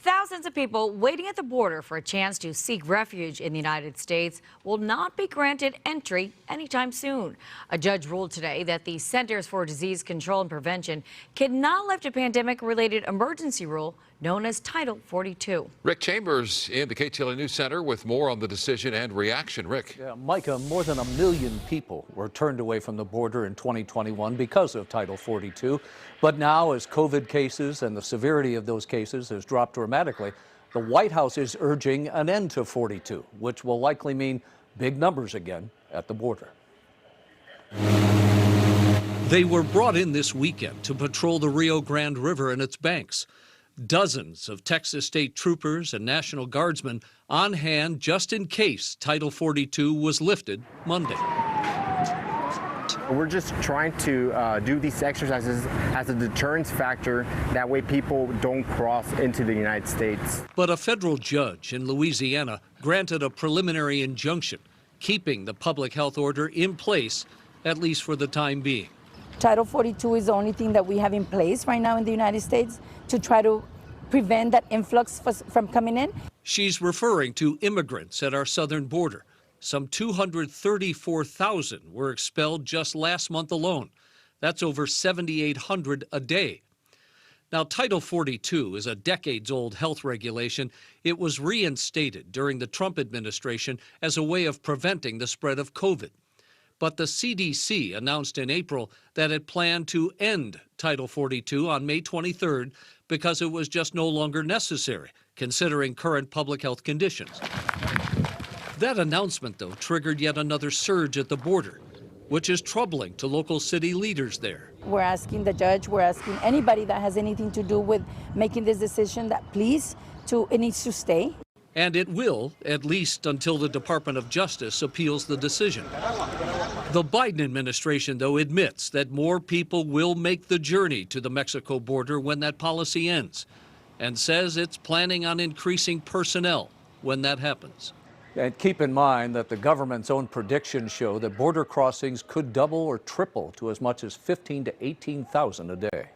Thousands of people waiting at the border for a chance to seek refuge in the United States will not be granted entry anytime soon. A judge ruled today that the Centers for Disease Control and Prevention cannot lift a pandemic-related emergency rule known as Title 42. Rick Chambers in the KTLA News Center with more on the decision and reaction. Rick. Yeah, Micah, more than 1 million people were turned away from the border in 2021 because of Title 42. But now, as COVID cases and the severity of those cases has dropped dramatically, the White House is urging an end to 42, which will likely mean big numbers again at the border. They were brought in this weekend to patrol the Rio Grande River and its banks. Dozens of Texas state troopers and National Guardsmen on hand just in case Title 42 was lifted Monday. We're just trying to do these exercises as a deterrence factor. That way people don't cross into the United States. But a federal judge in Louisiana granted a preliminary injunction, keeping the public health order in place, at least for the time being. Title 42 is the only thing that we have in place right now in the United States to try to prevent that influx from coming in. She's referring to immigrants at our southern border. Some 234,000 were expelled just last month alone. That's over 7,800 a day. Now, Title 42 is a decades-old health regulation. It was reinstated during the Trump administration as a way of preventing the spread of COVID. But the CDC announced in April that it planned to end Title 42 on May 23rd because it was just no longer necessary, considering current public health conditions. That announcement, though, triggered yet another surge at the border, which is troubling to local city leaders there. We're asking the judge, we're asking anybody that has anything to do with making this decision that please, it needs to stay. And it will, at least until the Department of Justice appeals the decision. The Biden administration, though, admits that more people will make the journey to the Mexico border when that policy ends, and says it's planning on increasing personnel when that happens. And keep in mind that the government's own predictions show that border crossings could double or triple to as much as 15,000 to 18,000 a day.